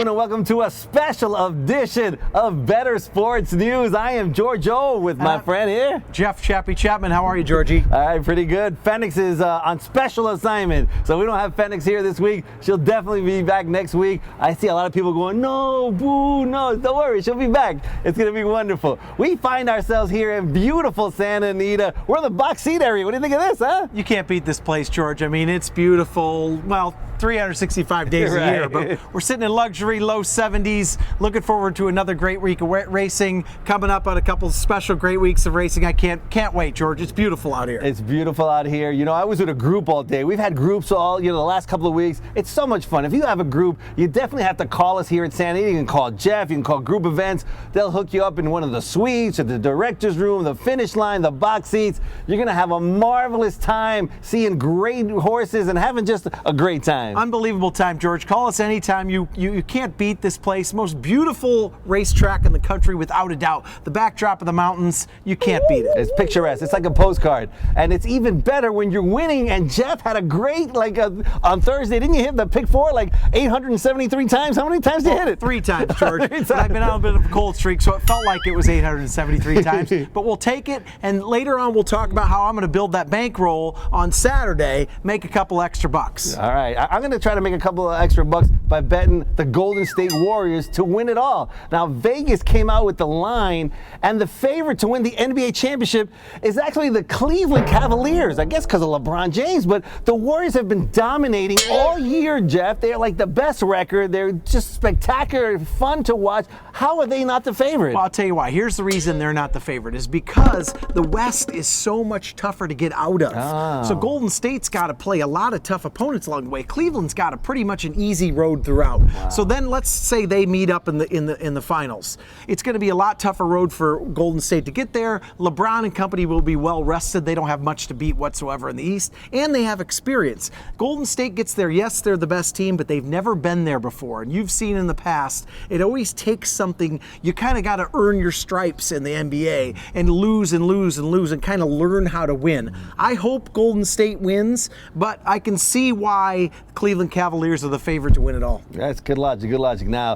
afternoon and welcome to a special edition of Better Sports News. I am George O with my friend here, Jeff Chappie Chapman. How are you, Georgie? All right, pretty good. Fenix is on special assignment, so we don't have Fenix here this week. She'll definitely be back next week. I see a lot of people going, no, boo, no, don't worry, she'll be back. It's going to be wonderful. We find ourselves here in beautiful Santa Anita. We're in the box seat area. What do you think of this, huh? You can't beat this place, George. I mean, it's beautiful. Well, 365 days a year, but we're sitting in luxury, low 70s. Looking forward to another great week of racing. Coming up on a couple special great weeks of racing. I can't wait, George. It's beautiful out here. It's beautiful out here. You know, I was with a group all day. We've had groups all, the last couple of weeks. It's so much fun. If you have a group, you definitely have to call us here at Santa Anita. You can call Jeff. You can call Group Events. They'll hook you up in one of the suites or the director's room, the finish line, the box seats. You're going to have a marvelous time seeing great horses and having just a great time. Unbelievable time, George. Call us anytime. You can't beat this place. Most beautiful racetrack in the country, without a doubt. The backdrop of the mountains, you can't beat it. It's picturesque. It's like a postcard. And it's even better when you're winning. And Jeff had a great, on Thursday, didn't you hit the pick four 873 times? How many times did you hit it? 3 times, George. I've been on a bit of a cold streak, so it felt like it was 873 times. But we'll take it, and later on we'll talk about how I'm going to build that bankroll on Saturday, make a couple extra bucks. All right. I'm going to try to make a couple of extra bucks by betting the Golden State Warriors to win it all. Now, Vegas came out with the line, and the favorite to win the NBA championship is actually the Cleveland Cavaliers. I guess because of LeBron James, but the Warriors have been dominating all year, Jeff. They're like the best record. They're just spectacular, fun to watch. How are they not the favorite? Well, I'll tell you why. Here's the reason they're not the favorite is because the West is so much tougher to get out of. Oh. So Golden State's got to play a lot of tough opponents along the way. Cleveland's got a pretty much an easy road throughout. Wow. So then let's say they meet up in the finals. It's going to be a lot tougher road for Golden State to get there. LeBron and company will be well rested. They don't have much to beat whatsoever in the East, and they have experience. Golden State gets there. Yes, they're the best team, but they've never been there before. And you've seen in the past, it always takes something. You kind of got to earn your stripes in the NBA and lose and lose and lose and kind of learn how to win. I hope Golden State wins, but I can see why Cleveland Cavaliers are the favorite to win it all. That's good logic. Good logic. Now,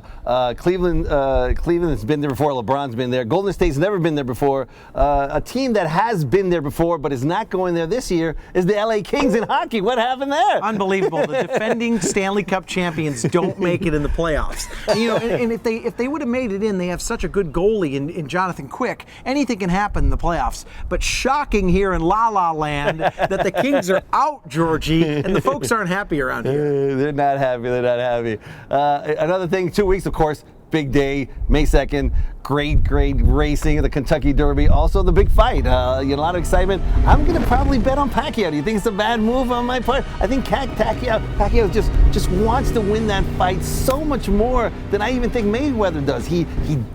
Cleveland has been there before. LeBron's been there. Golden State's never been there before. A team that has been there before but is not going there this year is the LA Kings in hockey. What happened there? Unbelievable. The defending Stanley Cup champions don't make it in the playoffs. And if they would have made it in, they have such a good goalie in Jonathan Quick. Anything can happen in the playoffs. But shocking here in La La Land that the Kings are out, Georgie, and the folks aren't happy around here. They're not happy. They're not happy. Another thing, 2 weeks, of course, big day, May 2nd. Great racing, the Kentucky Derby. Also the big fight. A lot of excitement. I'm going to probably bet on Pacquiao. Do you think it's a bad move on my part? I think Pacquiao just wants to win that fight so much more than I even think Mayweather does. He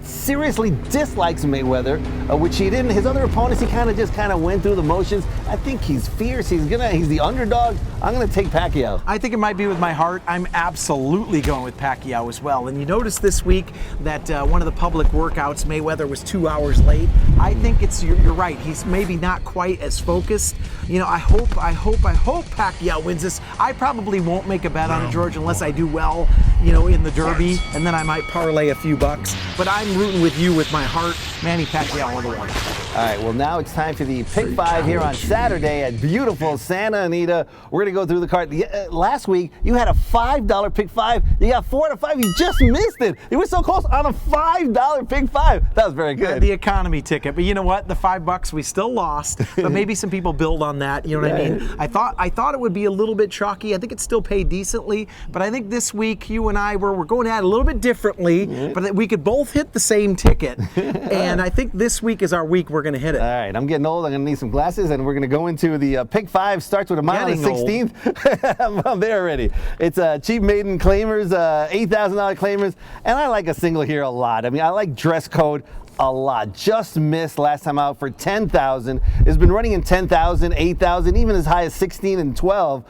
seriously dislikes Mayweather, which he didn't. His other opponents, he kind of went through the motions. I think he's fierce. He's the underdog. I'm going to take Pacquiao. I think it might be with my heart. I'm absolutely going with Pacquiao as well. And you notice this week that one of the public workouts, Mayweather was 2 hours late. I think you're right. He's maybe not quite as focused. I hope Pacquiao wins this. I probably won't make a bet on it, George, unless I do well, in the Derby, and then I might parlay a few bucks. But I'm rooting with you with my heart. Manny Pacquiao all the way. All right, well, now it's time for the Pick 5 here on Saturday at beautiful Santa Anita. We're going to go through the card. Last week, you had a $5 Pick 5. You got 4 to 5. You just missed it. You were so close on a $5 Pick 5. That was very good. The economy ticket. But you know what? The $5 we still lost. But maybe some people build on that. You know what I mean? I thought it would be a little bit chalky. I think it still paid decently. But I think this week, you and I we're going at it a little bit differently. But that we could both hit the same ticket. And I think this week is our week. We're going to hit it. All right, I'm getting old. I'm going to need some glasses, and we're going to go into the Pick 5. Starts with a mile and 16th. I'm there already. It's cheap maiden claimers, $8,000 claimers, and I like a single here a lot. I mean, I like dress code a lot. Just missed last time out for 10,000. It's been running in 10,000, 8,000, even as high as 16 and 12.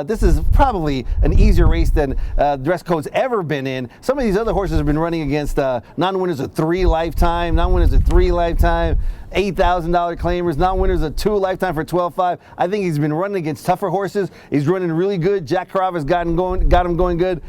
This is probably an easier race than dress code's ever been in. Some of these other horses have been running against non-winners of 3 lifetime, non-winners of 3 lifetime. $8,000 claimers, non-winners of 2, lifetime for 12.5. I think he's been running against tougher horses. He's running really good. Jack Carava's got him going good.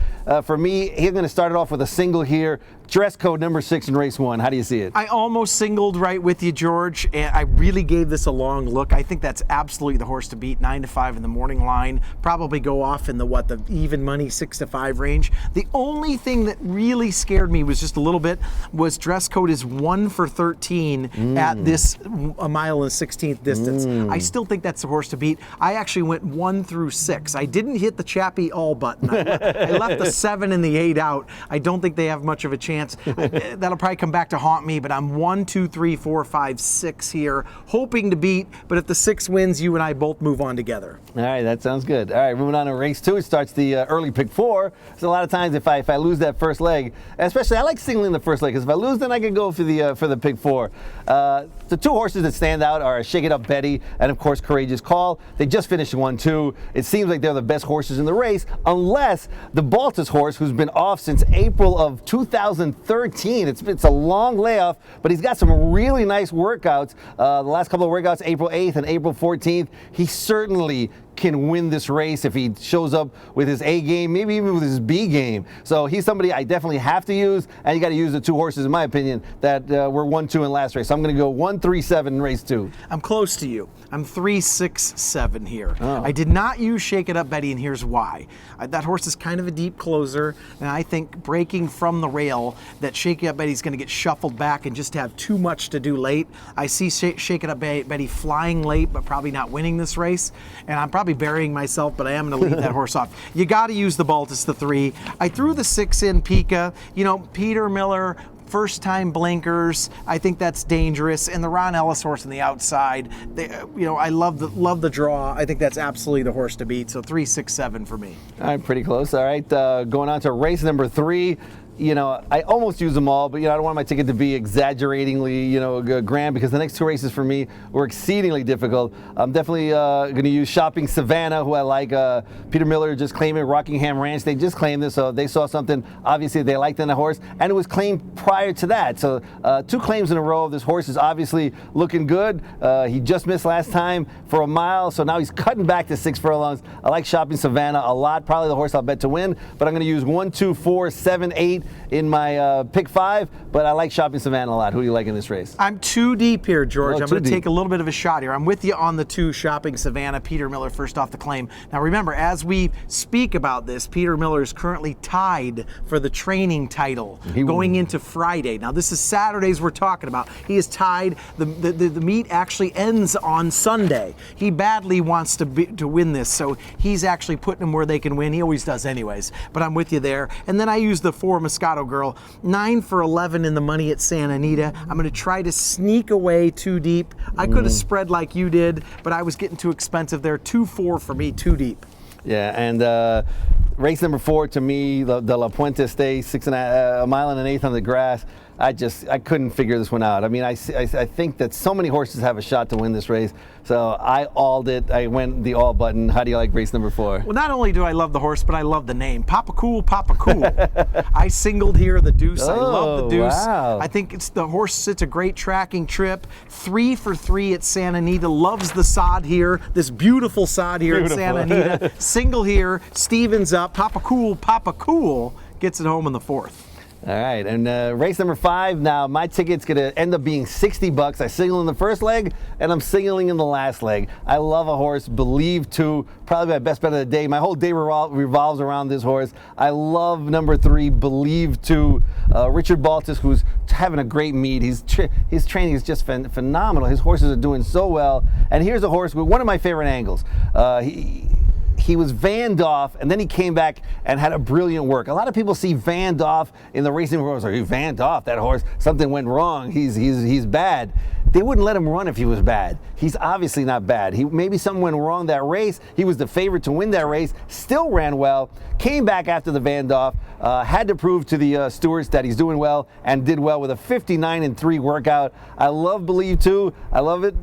For me, he's going to start it off with a single here. Dress code number 6 in race 1. How do you see it? I almost singled right with you, George, and I really gave this a long look. I think that's absolutely the horse to beat. 9 to 5 in the morning line. Probably go off in the even money 6 to 5 range. The only thing that really scared me was just a little bit was dress code is 1 for 13 at this 1 mile and 16th distance. I still think that's the horse to beat. I actually went 1 through 6. I didn't hit the Chappie all button. I left the 7 and the 8 out. I don't think they have much of a chance. That'll probably come back to haunt me, but I'm 1, 2, 3, 4, 5, 6 here, hoping to beat. But if the 6 wins, you and I both move on together. All right, that sounds good. All right, moving on to race 2. It starts the early pick 4. So a lot of times, if I lose that first leg, especially I like singling the first leg, because if I lose, then I can go for the pick 4. The 2 horses that stand out are Shake It Up Betty and, of course, Courageous Call. They just finished 1-2. It seems like they're the best horses in the race, unless the Baltus horse, who's been off since April of 2013. It's a long layoff, but he's got some really nice workouts. The last couple of workouts, April 8th and April 14th. He certainly can win this race if he shows up with his A game, maybe even with his B game. So he's somebody I definitely have to use, and you got to use the 2 horses, in my opinion, that were 1-2 in last race. So I'm going to go 1-3-7 in race 2. I'm close to you. I'm 3-6-7 here. Oh. I did not use Shake It Up Betty, and here's why. That horse is kind of a deep closer, and I think breaking from the rail, that Shake It Up Betty's going to get shuffled back and just have too much to do late. I see Shake It Up Betty flying late, but probably not winning this race, and I'm probably burying myself, but I am going to leave that horse off. You got to use the Baltus, the 3. I threw the 6 in Pika. You know, Peter Miller, first time blinkers. I think that's dangerous. And the Ron Ellis horse on the outside, I love the draw. I think that's absolutely the horse to beat. So 3-6-7 for me. All right, pretty close. All right, going on to race number 3. I almost use them all, but I don't want my ticket to be exaggeratingly, grand, because the next 2 races for me were exceedingly difficult. I'm definitely going to use Shopping Savannah, who I like. Peter Miller just claimed it. Rockingham Ranch, they just claimed this, so they saw something obviously they liked in the horse, and it was claimed prior to that. So 2 claims in a row. This horse is obviously looking good. He just missed last time for a mile, so now he's cutting back to 6 furlongs. I like Shopping Savannah a lot. Probably the horse I'll bet to win, but I'm going to use 1, 2, 4, 7, 8 in my pick 5, but I like Shopping Savannah a lot. Who do you like in this race? I'm too deep here, George. Oh, I'm going to take a little bit of a shot here. I'm with you on the 2, Shopping Savannah. Peter Miller first off the claim. Now remember, as we speak about this, Peter Miller is currently tied for the training title going into Friday. Now this is Saturdays we're talking about. He is tied. The meet actually ends on Sunday. He badly wants to win this, so he's actually putting them where they can win. He always does anyways, but I'm with you there. And then I use the 4, Moscato Girl. 9 for 11 in the money at Santa Anita. I'm going to try to sneak away too deep. I could have spread like you did, but I was getting too expensive there. 2-4 for me, too deep. Yeah, and race number 4 to me, the La Puente Stakes, 1.5 miles and 1/8 on the grass. I couldn't figure this one out. I mean, I think that so many horses have a shot to win this race. So I alled it. I went the all button. How do you like race number 4? Well, not only do I love the horse, but I love the name. Papa Cool, Papa Cool. I singled here the deuce. I love the deuce. Wow. I think the horse. It's a great tracking trip. 3 for 3 at Santa Anita. Loves the sod here. This beautiful sod here at Santa Anita. Single here. Stevens up. Papa Cool gets it home in the 4th. All right, and race number 5. Now my ticket's gonna end up being $60. I single in the first leg, and I'm singling in the last leg. I love a horse, Believe 2, probably my best bet of the day. My whole day revolves around this horse. I love number 3, Believe 2. Richard Baltus, who's having a great meet. His training is just phenomenal. His horses are doing so well. And here's a horse with one of my favorite angles. He was vanned off, and then he came back and had a brilliant work. A lot of people see vanned off in the racing world. Like, he vanned off that horse. Something went wrong. He's bad. They wouldn't let him run if he was bad. He's obviously not bad. Maybe something went wrong that race. He was the favorite to win that race. Still ran well. Came back after the vanned off. Had to prove to the stewards that he's doing well, and did well with a 59-3 workout. I love Believe 2. I love it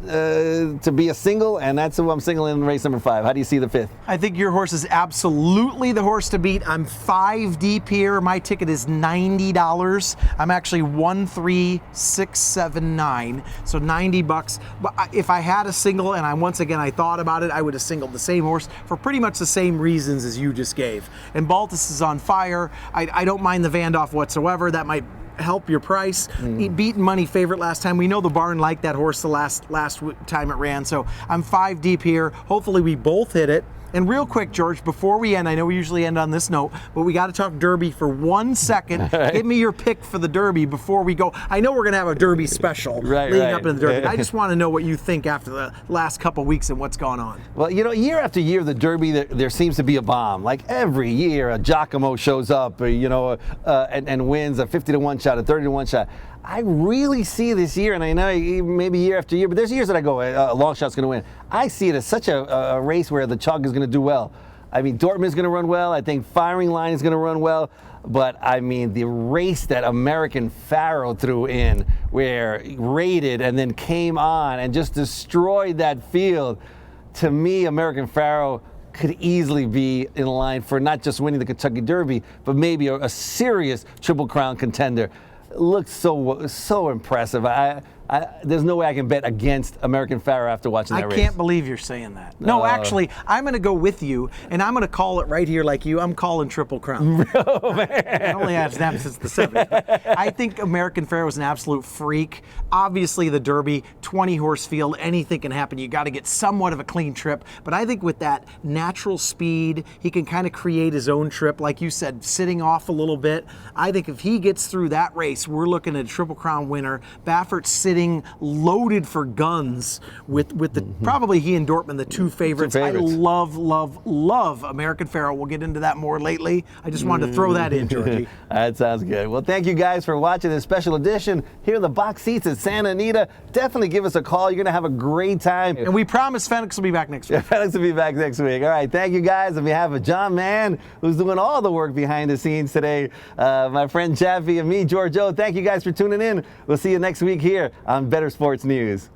to be a single, and that's who I'm singling in race number 5. How do you see the 5th? I think think your horse is absolutely the horse to beat. I'm 5 deep here. My ticket is $90. I'm actually 13679, so $90. But if I had a single, and I thought about it, I would have singled the same horse for pretty much the same reasons as you just gave. And Baltus is on fire. I don't mind the Vandoff whatsoever. That might help your price. He beat money favorite last time. We know the barn liked that horse the last time it ran, so I'm 5 deep here. Hopefully we both hit it. And real quick, George, before we end, I know we usually end on this note, but we got to talk Derby for 1 second. Give me your pick for the Derby before we go. I know we're going to have a Derby special leading up into the Derby. I just want to know what you think after the last couple weeks and what's gone on. Well, year after year, the Derby, there seems to be a bomb. Like every year, a Giacomo shows up, and wins a 50-1 shot, a 30-1 shot. I really see this year, and I know maybe year after year, but there's years that I go, a long shot's going to win. I see it as such a race where the chalk is going to do well. I mean, Dortmund's going to run well. I think Firing Line is going to run well. But, I mean, the race that American Pharaoh threw in, where rated and then came on and just destroyed that field, to me, American Pharaoh could easily be in line for not just winning the Kentucky Derby, but maybe a serious Triple Crown contender. Looked so impressive. There's no way I can bet against American Pharaoh after watching that race. I can't believe you're saying that. No, actually, I'm going to go with you, and I'm going to call it right here like you. I'm calling Triple Crown. Oh, man. It only has happened since the 70s. I think American Pharaoh is an absolute freak. Obviously, the Derby, 20-horse field, anything can happen. You got to get somewhat of a clean trip. But I think with that natural speed, he can kind of create his own trip. Like you said, sitting off a little bit. I think if he gets through that race, we're looking at a Triple Crown winner. Baffert's sitting loaded for guns with the probably he and Dortmund, the two favorites. I love American Pharaoh. We'll get into that more lately. I just wanted to throw that in, Georgie. That sounds good. Well, thank you guys for watching this special edition here in the box seats at Santa Anita. Definitely give us a call. You're going to have a great time. And we promise Fenix will be back next week. Yeah, Fenix will be back next week. All right, thank you guys. On behalf of John Mann, who's doing all the work behind the scenes today, my friend Chaffee and me, George O, thank you guys for tuning in. We'll see you next week here on Better Sports News.